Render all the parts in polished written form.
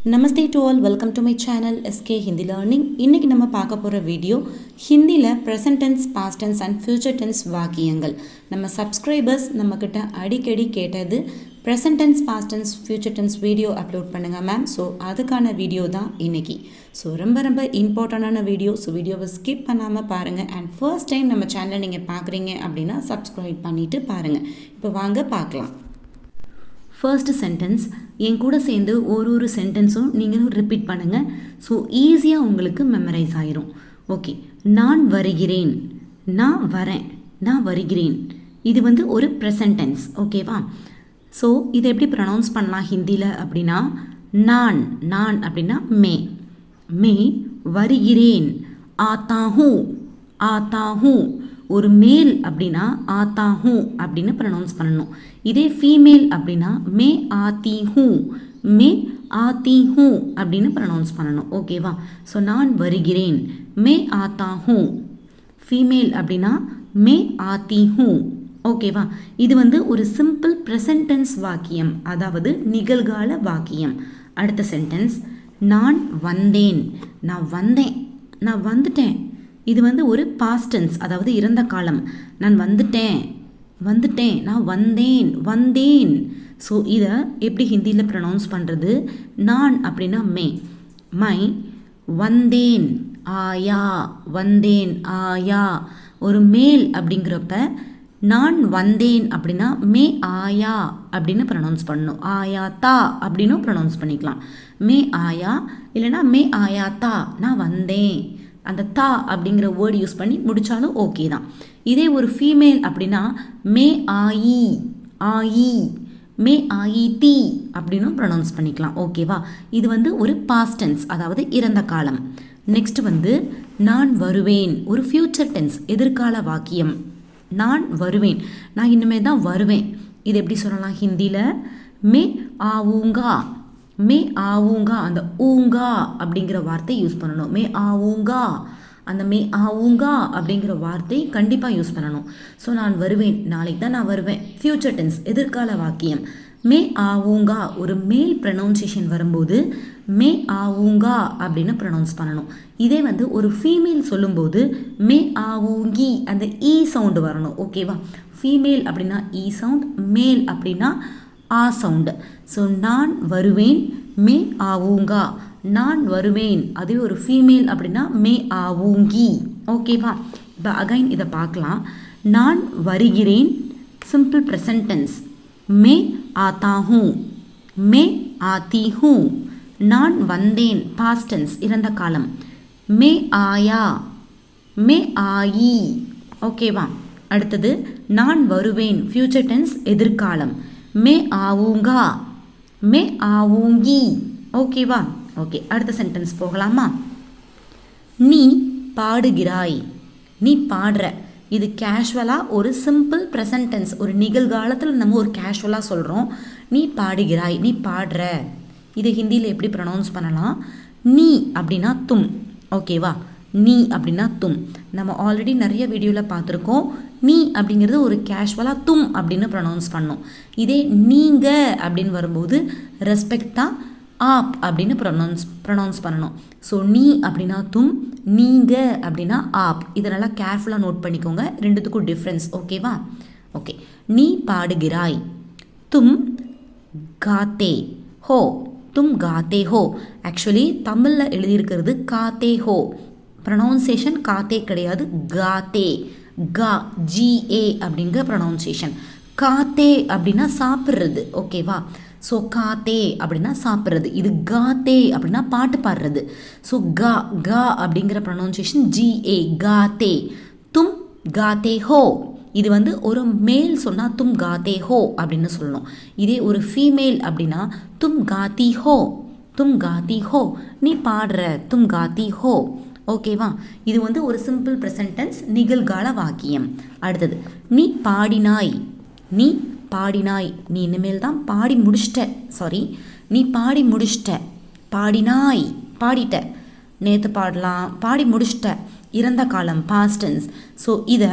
Namaste to all, welcome to my channel SK Hindi learning. இன்றைக்கி நம்ம பார்க்க போகிற வீடியோ ஹிந்தியில் present tense, past tense and future tense வாக்கியங்கள். நம்ம சப்ஸ்கிரைபர்ஸ் நம்மக்கிட்ட அடிக்கடி கேட்டது present tense, past tense, future tense video upload பண்ணுங்கள் மேம். ஸோ அதுக்கான வீடியோ தான் இன்றைக்கி. ஸோ ரொம்ப இம்பார்ட்டண்டான வீடியோ. ஸோ வீடியோவை ஸ்கிப் பண்ணாமல் பாருங்கள். அண்ட் ஃபர்ஸ்ட் டைம் நம்ம சேனலை நீங்கள் பார்க்குறீங்க அப்படின்னா சப்ஸ்கிரைப் பண்ணிவிட்டு பாருங்கள். இப்போ வாங்க பார்க்கலாம். ஃபர்ஸ்ட் சென்டென்ஸ் என் கூட சேர்ந்து ஒரு சென்டென்ஸும் நீங்களும் ரிப்பீட் பண்ணுங்கள். ஸோ ஈஸியாக உங்களுக்கு மெமரைஸ் ஆயிரும். ஓகே, நான் வருகிறேன், நான் வரேன், நான் வருகிறேன். இது வந்து ஒரு ப்ரெசன்ட் டென்ஸ். ஓகேவா? ஸோ இதை எப்படி ப்ரொனவுன்ஸ் பண்ணலாம் ஹிந்தியில் அப்படின்னா, நான் நான் அப்படின்னா மே மே வருகிறேன், ஆத்தா ஹூ ஆத்தா ஹூ. ஒரு மேல் அப்படின்னா ஆத்தா ஹூ அப்படின்னு ப்ரொனவுன்ஸ் பண்ணணும். இதே ஃபீமேல் அப்படின்னா மே ஆத்தி ஹூ மே ஆத்தி ஹூ அப்படின்னு ப்ரொனவுன்ஸ் பண்ணணும். ஓகேவா? ஸோ நான் வருகிறேன், மே ஆத்தா ஹூ. ஃபீமேல் அப்படின்னா மே ஆத்தி ஹூ. ஓகேவா? இது வந்து ஒரு சிம்பிள் ப்ரெசன்ட் டென்ஸ் வாக்கியம், அதாவது நிகழ்கால வாக்கியம். அடுத்த சென்டென்ஸ் நான் வந்தேன், நான் வந்தேன், நான் வந்துட்டேன். இது வந்து ஒரு பாஸ்ட் டென்ஸ், அதாவது இறந்த காலம். நான் வந்துட்டேன், வந்துட்டேன், நான் வந்தேன், வந்தேன். ஸோ இதை எப்படி ஹிந்தியில் ப்ரொனவுன்ஸ் பண்ணுறது? நான் அப்படின்னா மே மை, வந்தேன் ஆயா, வந்தேன் ஆயா. ஒரு மேல் அப்படிங்கிறப்ப நான் வந்தேன் அப்படின்னா மே ஆயா அப்படின்னு ப்ரொனவுன்ஸ் பண்ணணும். ஆயா தா அப்படின்னு ப்ரொனவுன்ஸ் பண்ணிக்கலாம். மே ஆயா இல்லைனா மே ஆயா தா, நான் வந்தேன். அந்த தா அப்படிங்கிற வேர்டு யூஸ் பண்ணி முடித்தாலும் ஓகே தான். இதே ஒரு ஃபீமேல் அப்படின்னா மே ஆயி ஆயி, மே ஆயி தி அப்படின்னு ப்ரொனவுன்ஸ் பண்ணிக்கலாம். ஓகேவா? இது வந்து ஒரு பாஸ்ட் டென்ஸ், அதாவது இறந்த காலம். நெக்ஸ்ட் வந்து நான் வருவேன், ஒரு ஃப்யூச்சர் டென்ஸ், எதிர்கால வாக்கியம். நான் வருவேன், நான் இனிமேல் தான் வருவேன். இது எப்படி சொல்லலாம் ஹிந்தியில்? மே ஆவுங்கா மே ஆவுங்கா. அந்த ஊங்கா அப்படிங்கிற வார்த்தை யூஸ் பண்ணணும். மே ஆவுங்கா, அந்த மே ஆவுங்கா அப்படிங்கிற வார்த்தை கண்டிப்பாக யூஸ் பண்ணணும். ஸோ நான் வருவேன், நாளைக்கு தான் நான் வருவேன். ஃப்யூச்சர் டென்ஸ், எதிர்கால வாக்கியம். மே ஆவுங்கா, ஒரு மேல் ப்ரொனவுன்சியேஷன் வரும்போது மே ஆவுங்கா அப்படின்னு ப்ரொனவுன்ஸ் பண்ணணும். இதே வந்து ஒரு ஃபீமேல் சொல்லும்போது மே ஆவுங்கி, அந்த ஈ சவுண்டு வரணும். ஓகேவா? ஃபீமேல் அப்படின்னா ஈ சவுண்ட், மேல் அப்படின்னா ஆ சவுண்டு. ஸோ நான் வருவேன், மே ஆவுங்கா. நான் வருவேன், அதே ஒரு ஃபீமேல் அப்படின்னா மே ஆவுங்கி. ஓகேவா? இப்போ அகைன் இதை பார்க்கலாம். நான் வருகிறேன், சிம்பிள் ப்ரெசன்ட் டென்ஸ், மே ஆத்தா ஹூ மே ஆத்தி ஹூ. நான் வந்தேன், பாஸ்ட் டென்ஸ், இறந்த காலம், மே ஆயா மே ஆயி. ஓகேவா? அடுத்தது நான் வருவேன், ஃப்யூச்சர் டென்ஸ், எதிர்காலம், மே ஆவுங்கா மே ஆவுங்கி. ஓகேவா? ஓகே, அடுத்த சென்டென்ஸ் போகலாமா? நீ பாடுகிறாய், நீ பாடுற. இது கேஷுவலாக ஒரு சிம்பிள் ப்ரெசன்ட் டென்ஸ், ஒரு நிகழ்காலத்தில் நம்ம ஒரு கேஷுவலாக சொல்கிறோம். நீ பாடுகிறாய், நீ பாடுற. இதை ஹிந்தியில் எப்படி ப்ரொனவுன்ஸ் பண்ணலாம்? நீ அப்படின்னா தும். ஓகேவா? நீ அப்படின்னா தும். நம்ம ஆல்ரெடி நிறைய வீடியோவில் பார்த்துருக்கோம். நீ அப்படிங்கிறது ஒரு கேஷுவலாக தும் அப்படின்னு ப்ரொனவுன்ஸ் பண்ணோம். இதே நீங்கள் அப்படின்னு வரும்போது ரெஸ்பெக்டாக ஆப் அப்படின்னு ப்ரொனவுன்ஸ் பண்ணணும். ஸோ நீ அப்படின்னா தும், நீங்கள் அப்படின்னா ஆப். இதனால் கேர்ஃபுல்லாக நோட் பண்ணிக்கோங்க, ரெண்டுத்துக்கும் டிஃப்ரென்ஸ். ஓகேவா? ஓகே, நீ பாடுகிறாய், தும் காத்தே ஹோ தும் காத்தே ஹோ. ஆக்சுவலி தமிழில் எழுதியிருக்கிறது காத்தே ஹோ. ப்ரொனவுன்சியேஷன் காத்தே கிடையாது, காத்தே, கா ஜிஏ அப்படிங்கிற ப்ரொனவுன்சியேஷன். காத்தே அப்படின்னா சாப்பிட்றது. ஓகேவா? ஸோ காத்தே அப்படின்னா சாப்பிட்றது. இது காத்தே அப்படின்னா பாட்டு பாடுறது. ஸோ கா கா அப்படிங்கிற ப்ரொனவுன்சியேஷன் ஜிஏ, காத்தே. தும் காத்தே ஹோ, இது வந்து ஒரு மேல் சொன்னால் தும் காத்தே ஹோ அப்படின்னு சொல்லணும். இதே ஒரு ஃபீமேல் அப்படின்னா தும் காத்தி ஹோ தும் காத்தி ஹோ, நீ பாடுற, தும் காத்தி ஹோ. ஓகேவா? இது வந்து ஒரு சிம்பிள் ப்ரெசன்ட் டென்ஸ், நிகழ்கால வாக்கியம். அடுத்தது நீ பாடினாய், நீ பாடினாய். நீ இனிமேல் தான் பாடி முடிச்சிட்ட, சாரி, நீ பாடி முடிச்சிட்ட. பாடினாய், பாடிட்ட, நேற்று பாடலாம், பாடி முடிச்சிட்ட, இறந்த காலம், பாஸ்ட் டென்ஸ். ஸோ இதை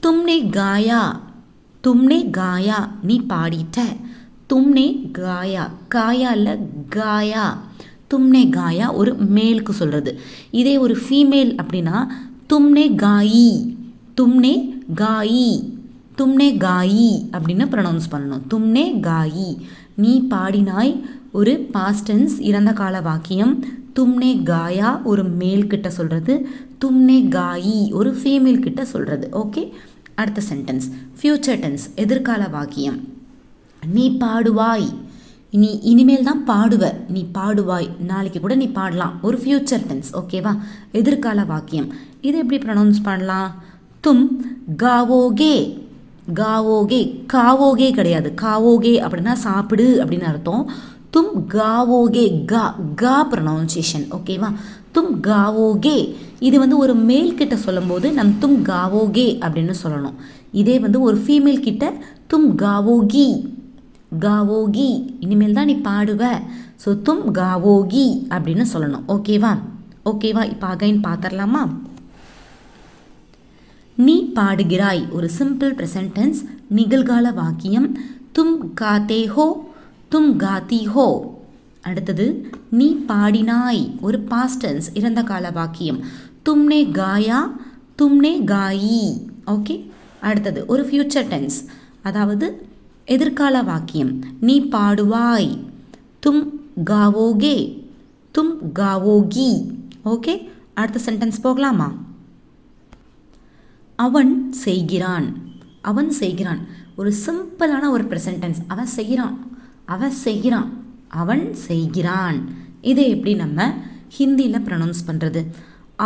தும்னே காயா தும்னே காயா, நீ பாடிட்ட. தும்னே காயா, காயா இல்லை காயா. தும்னே காயா ஒரு மேலுக்கு சொல்கிறது. இதே ஒரு ஃபீமேல் அப்படின்னா தும்னே காயி, தும்னே காயி, தும்னே காயி அப்படின்னு ப்ரொனவுன்ஸ் பண்ணணும். தும்னே காயி, நீ பாடினாய் ஒரு பாஸ்ட் டென்ஸ் இறந்த கால வாக்கியம். தும்னே காயா ஒரு மேல் கிட்ட சொல்கிறது. தும்னே காயி ஒரு ஃபீமேல் கிட்ட சொல்கிறது. ஓகே, அடுத்த சென்டென்ஸ் ஃப்யூச்சர் டென்ஸ் எதிர்கால வாக்கியம். நீ பாடுவாய், நீ இனிமேல் தான் பாடுவ, நீ பாடுவாய், நாளைக்கு கூட நீ பாடலாம், ஒரு ஃப்யூச்சர் டென்ஸ். ஓகேவா, எதிர்கால வாக்கியம். இது எப்படி ப்ரொனவுன்ஸ் பண்ணலாம்? தும் காவோகே, காவோகே, காவோகே கிடையாது, காவோகே அப்படின்னா சாப்பிடு அப்படின்னு அர்த்தம். தும் காவோகே, கா கா ப்ரொனவுன்சியேஷன். ஓகேவா, தும் காவோகே இது வந்து ஒரு மேல் கிட்ட சொல்லும்போது நம் தும் காவோகே அப்படின்னு சொல்லணும். இதே வந்து ஒரு ஃபீமேல் கிட்ட தும் காவோகி, காவோகி இனிமேல் தான் நீ பாடுவ, ஸோ தும் காவோகி அப்படின்னு சொல்லணும். ஓகேவா, ஓகேவா, இப்போ அகைன் பார்த்துடலாமா? நீ பாடுகிறாய் ஒரு சிம்பிள் ப்ரெசன்ட் டென்ஸ் நிகழ்கால வாக்கியம். தும் காத்தே ஹோ, தும் காத்தி ஹோ. அடுத்தது நீ பாடினாய் ஒரு பாஸ்ட் டென்ஸ் இறந்த கால வாக்கியம். தும்னே காயா, தும்னே காயி. ஓகே, அடுத்தது ஒரு ஃப்யூச்சர் டென்ஸ் அதாவது எதிர்கால வாக்கியம். நீ பாடுவாய், தும் காவோகே, தும் காவோகி. ஓகே, அடுத்த சென்டென்ஸ் போகலாமா? அவன் செய்கிறான், அவன் செய்கிறான் ஒரு சிம்பிளான ஒரு ப்ரெசன்ட் டென்ஸ். அவன் செய்கிறான், அவன் செய்கிறான், அவன் செய்கிறான். இதை எப்படி நம்ம ஹிந்தியில் ப்ரொனவுன்ஸ் பண்ணுறது?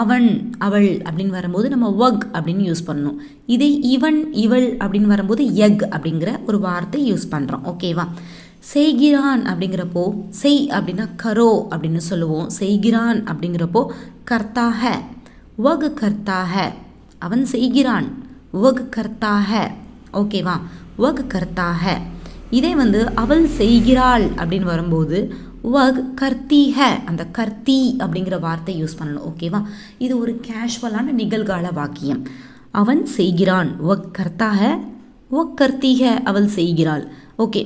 அவன் அவள் அப்படின்னு வரும்போது நம்ம வக் அப்படின்னு யூஸ் பண்ணணும். இதே இவன் இவள் அப்படின்னு வரும்போது எக் அப்படிங்கிற ஒரு வார்த்தை யூஸ் பண்ணுறோம். ஓகேவா, செய்கிறான் அப்படிங்கிறப்போ செய் அப்படின்னா கரோ அப்படின்னு சொல்லுவோம். செய்கிறான் அப்படிங்கிறப்போ கர்த்தாக, வக் கர்த்தாக, அவன் செய்கிறான், வக் கர்த்தாக. ஓகேவா, வக் கர்த்தாக. இதே வந்து அவள் செய்கிறாள் அப்படின்னு வரும்போது வக் கர்த்தீக, அந்த கர்த்தி அப்படிங்கிற வார்த்தை யூஸ் பண்ணணும். ஓகேவா, இது ஒரு கேஷுவலான நிகழ்கால வாக்கியம். அவன் செய்கிறான், வக் கர்த்தாக, வக் கர்த்தீக, அவள் செய்கிறாள். ஓகே,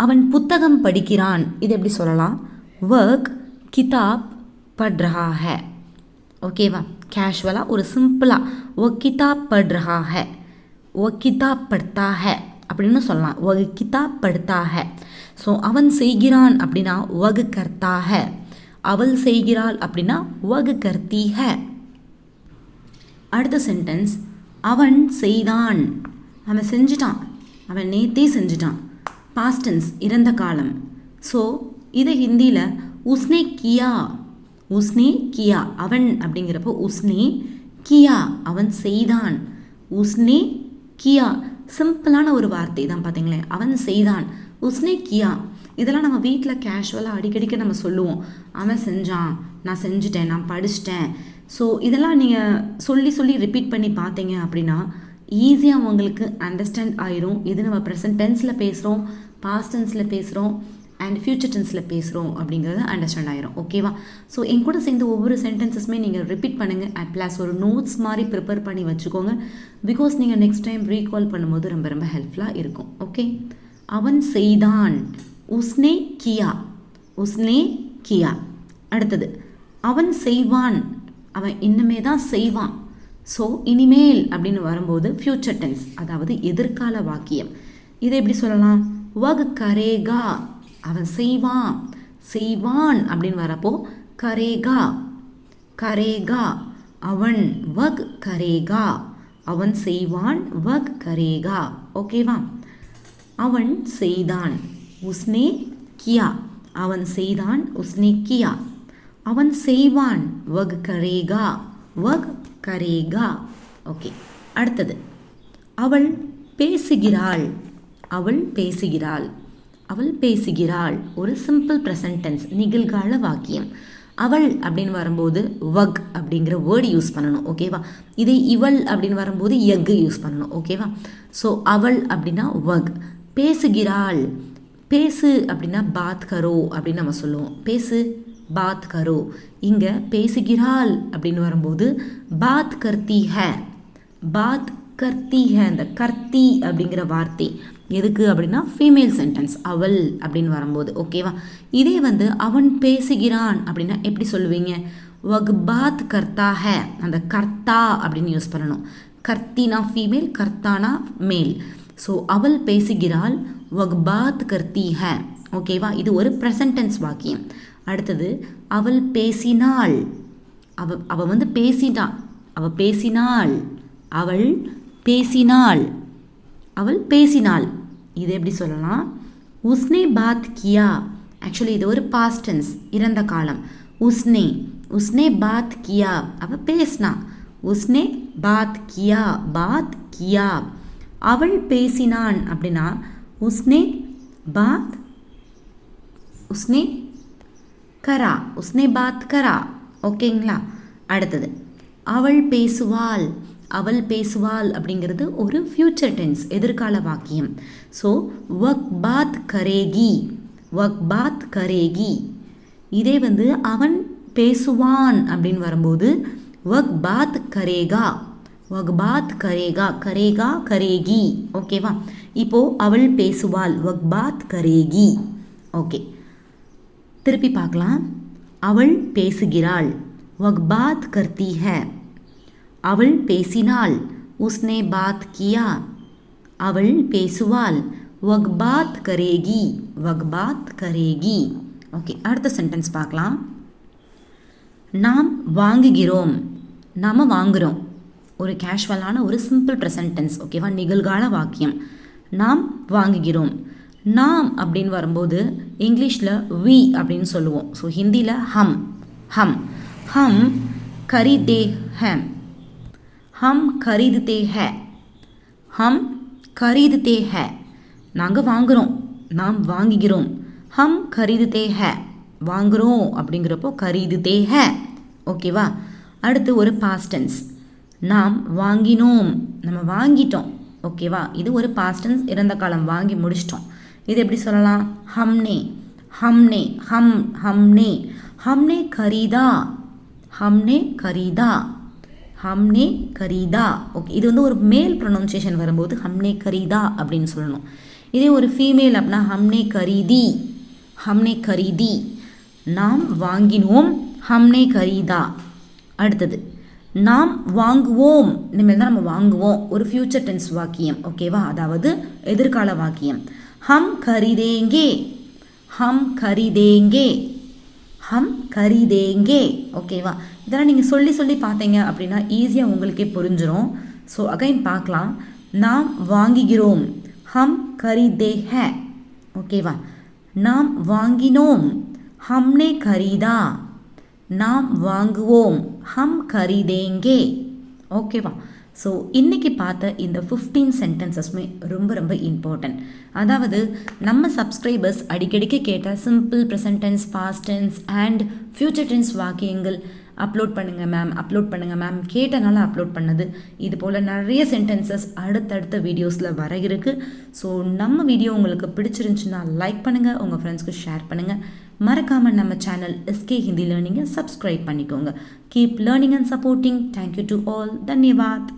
அவன் புத்தகம் படிக்கிறான். இது எப்படி சொல்லலாம்? வக் கிதாப் பட் ரஹா ஹை. ஓகேவா, கேஷுவலாக ஒரு சிம்பிளாக வக் கிதாப் பட் ரஹா ஹை, வக் கிதாப் படுத்தா ஹை அப்படின்னு சொல்லலாம். வக் கிதாப் படுத்தா ஹை. ஸோ அவன் செய்கிறான் அப்படின்னா வக் கர்த்தாக, அவள் செய்கிறாள் அப்படின்னா வக் கர்த்தீக. அடுத்த சென்டென்ஸ் அவன் செய்தான், அவன் செஞ்சிட்டான், அவன் நேத்தே செஞ்சிட்டான், பாஸ்ட் டென்ஸ் இறந்த காலம். ஸோ இதை ஹிந்தியில் உஸ்னே கியா, உஸ்னே கியா, அவன் அப்படிங்கிறப்போ உஸ்னே கியா, அவன் செய்தான், உஸ்னே கியா. சிம்பிளான ஒரு வார்த்தை தான் பார்த்தீங்களேன், அவன் செய்தான், உஸ்னே கியா. இதெல்லாம் நம்ம வீட்டில் கேஷுவலாக அடிக்கடிக்க நம்ம சொல்லுவோம். அவன் செஞ்சான், நான் செஞ்சுட்டேன், நான் படிச்சிட்டேன். ஸோ இதெல்லாம் நீங்கள் சொல்லி சொல்லி ரிப்பீட் பண்ணி பார்த்தீங்க அப்படின்னா ஈஸியாக உங்களுக்கு அண்டர்ஸ்டாண்ட் ஆயிரும். இது நம்ம ப்ரெசன்ட் டென்ஸில் பேசுகிறோம், பாஸ்ட் டென்ஸில் பேசுகிறோம் அண்ட் ஃப்யூச்சர் டென்ஸில் பேசுகிறோம் அப்படிங்கிறது அண்டர்ஸ்டாண்ட் ஆயிரும். ஓகேவா, ஸோ என் கூட சேர்ந்து ஒவ்வொரு சென்டென்சஸுமே நீங்கள் ரிப்பீட் பண்ணுங்கள். ப்ளஸ் ஒரு நோட்ஸ் மாதிரி ப்ரிப்பேர் பண்ணி வச்சுக்கோங்க. பிகாஸ் நீங்கள் நெக்ஸ்ட் டைம் ரீகால் பண்ணும்போது ரொம்ப ரொம்ப ஹெல்ப்ஃபுல்லாக இருக்கும். ஓகே, அவன் செய்தான், உஸ்னே கியா, உஸ்னே கியா. அடுத்தது அவன் செய்வான், அவன் இன்னுமே தான் செய்வான். ஸோ இனிமேல் அப்படின்னு வரும்போது ஃப்யூச்சர் டென்ஸ் அதாவது எதிர்கால வாக்கியம். இதை எப்படி சொல்லலாம்? வக் கரேகா, அவன் செய்வான், செய்வான் அப்படின்னு வரப்போ கரேகா, கரேகா. அவன் வக் கரேகா, அவன் செய்வான், வக் கரேகா. ஓகேவா, அவன் செய்தான், உஸ்னே கியா, அவன் செய்தான், உஸ்னே கியா. அவன் செய்வான், வக் கரேகா, வக் கரேகா. ஓகே, அடுத்தது அவள் பேசுகிறாள், அவள் பேசுகிறாள், அவள் பேசுகிறாள் ஒரு சிம்பிள் ப்ரெசன்ட் டென்ஸ் நிகழ்கால வாக்கியம். அவள் அப்படின்னு வரும்போது வக் அப்படிங்கிற வேர்டு யூஸ் பண்ணணும். ஓகேவா, இதே இவள் அப்படின்னு வரும்போது எக் யூஸ் பண்ணணும். ஓகேவா, ஸோ அவள் அப்படின்னா வக். பேசுகிறாள், பேசு அப்படின்னா பாத் கரோ அப்படின்னு நம்ம சொல்லுவோம். பேசு, பாத் கரோ. இங்கே பேசுகிறாள் அப்படின்னு வரும்போது பாத் கர்த்தி ஹை, பாத் கர்த்தி ஹே, அந்த கர்த்தி அப்படிங்கிற வார்த்தை எதுக்கு அப்படின்னா ஃபீமேல் சென்டென்ஸ், அவள் அப்படின்னு வரும்போது. ஓகேவா? இதே வந்து அவன் பேசுகிறான் அப்படின்னா எப்படி சொல்லுவீங்க? வக் பாத் கர்த்தா ஹே, அந்த கர்த்தா அப்படின்னு யூஸ் பண்ணணும். கர்த்தினா ஃபீமேல், கர்த்தானா மேல். ஸோ அவள் பேசுகிறாள், வக் பாத் கர்த்தி ஹே. ஓகேவா? இது ஒரு ப்ரெசன்ட் டென்ஸ் வாக்கியம். அடுத்தது அவள் பேசினாள், அவ வந்து பேசிட்டான், அவள் பேசினாள், அவள் பேசினாள், அவள் பேசினாள். இது எப்படி சொல்லலாம்? உஸ்னே பாத் கியா. ஆக்சுவலி இது ஒரு பாஸ்ட் டென்ஸ், இறந்த காலம். உஸ்னே, உஸ்னே பாத் கியா, அவள் பேசினா. உஸ்னே பாத் கியா, பாத் கியா. அவள் பேசினான் அப்படின்னா உஸ்னே பாத், உஸ்னே கரா, உஸ்னே பாத் கரா. ஓகேங்களா? அடுத்தது அவள் பேசுவாள், அவள் பேசுவாள் அப்படிங்கிறது ஒரு ஃப்யூச்சர் டென்ஸ், எதிர்கால வாக்கியம். ஸோ வக் பாத் கரேகி, வக் பாத் கரேகி. இதே வந்து அவன் பேசுவான் அப்படின்னு வரும்போது வக் பாத் கரேகா, வக் பாத் கரேகா, கரேகா கரேகி. ஓகேவா? இப்போது அவள் பேசுவாள், வக் பாத் கரேகி. ஓகே, திருப்பி பார்க்கலாம். அவள் பேசுகிறாள், वह बात करती है. அவள் பேசினாள், उसने बात किया. அவள் பேசுவாள், वह बात करेगी, वह बात करेगी. ஓகே, அடுத்த சென்டென்ஸ் பார்க்கலாம். நாம் வாங்குகிறோம், நாம் வாங்குகிறோம். ஒரு கேஷுவலான ஒரு சிம்பிள் ப்ரெசன்ட் டென்ஸ். ஓகேவா? நிகழ்கால வாக்கியம். நாம் வாங்குகிறோம். நாம் அப்படின்னு வரும்போது இங்கிலீஷில் வி அப்படின்னு சொல்லுவோம். ஸோ ஹிந்தியில் ஹம், ஹம். हम खरीदते हैं, हम खरीदते हैं, हम खरीदते हैं. நாங்கள் வாங்குகிறோம், நாம் வாங்குகிறோம். हम खरीदते हैं, வாங்குகிறோம் அப்படிங்கிறப்போ खरीदते हैं. ஓகேவா? அடுத்து ஒரு பாஸ்ட் டென்ஸ். நாம் வாங்கினோம், நம்ம வாங்கிட்டோம். ஓகேவா? இது ஒரு பாஸ்ட் டென்ஸ், இறந்த காலம், வாங்கி முடிச்சிட்டோம். இது எப்படி சொல்லலாம்? हमने, हमने, हमने, हमने खरीदा, हमने खरीदा, हमने खरीदा. ஓகே, இது வந்து ஒரு மேல் ப்ரொனவுன்சியேஷன் வரும்போது हमने खरीदा அப்படின்னு சொல்லணும். இதே ஒரு ஃபீமேல் அப்படின்னா हमने खरीदी, हमने खरीदी. நாம் வாங்கினோம், हमने खरीदा. அடுத்தது நாம் வாங்குவோம், இனிமேல் தான் நம்ம வாங்குவோம். ஒரு ஃபியூச்சர் டென்ஸ் வாக்கியம். ஓகேவா? அதாவது எதிர்கால வாக்கியம். हम खरीदेंगे, हम खरीदेंगे, ஹம் கரீதேங்கே. ஓகேவா? இதெல்லாம் நீங்கள் சொல்லி சொல்லி பார்த்தீங்க அப்படின்னா ஈஸியாக உங்களுக்கே புரிஞ்சிடும். ஸோ அகைன் பார்க்கலாம். நாம் வாங்குகிறோம், ஹம் கரீதே ஹே. ஓகேவா? நாம் வாங்கினோம், ஹம்னே கரீதா. நாம் வாங்குவோம், ஹம் கரீதேங்கே. ஓகேவா? ஸோ இன்றைக்கி பார்த்த இந்த 15 சென்டென்சஸ்மே ரொம்ப ரொம்ப இம்பார்ட்டன்ட். அதாவது நம்ம சப்ஸ்கிரைபர்ஸ் அடிக்கடிக்கு கேட்ட simple present tense, past tense and future tense வாக்கியங்கள் அப்லோட் பண்ணுங்கள் மேம், அப்லோட் பண்ணுங்கள் மேம் கேட்டனால அப்லோட் பண்ணது. இது போல் நிறைய சென்டென்சஸ் அடுத்தடுத்த வீடியோஸில் வர இருக்குது. ஸோ நம்ம வீடியோ உங்களுக்கு பிடிச்சிருந்துச்சுன்னா லைக் பண்ணுங்கள், உங்கள் ஃப்ரெண்ட்ஸ்க்கு ஷேர் பண்ணுங்கள். மறக்காமல் நம்ம சேனல் எஸ்கே ஹிந்தி லேர்னிங்கை சப்ஸ்கிரைப் பண்ணிக்கோங்க. Keep learning and supporting. Thank you to all. தன்யவாத்.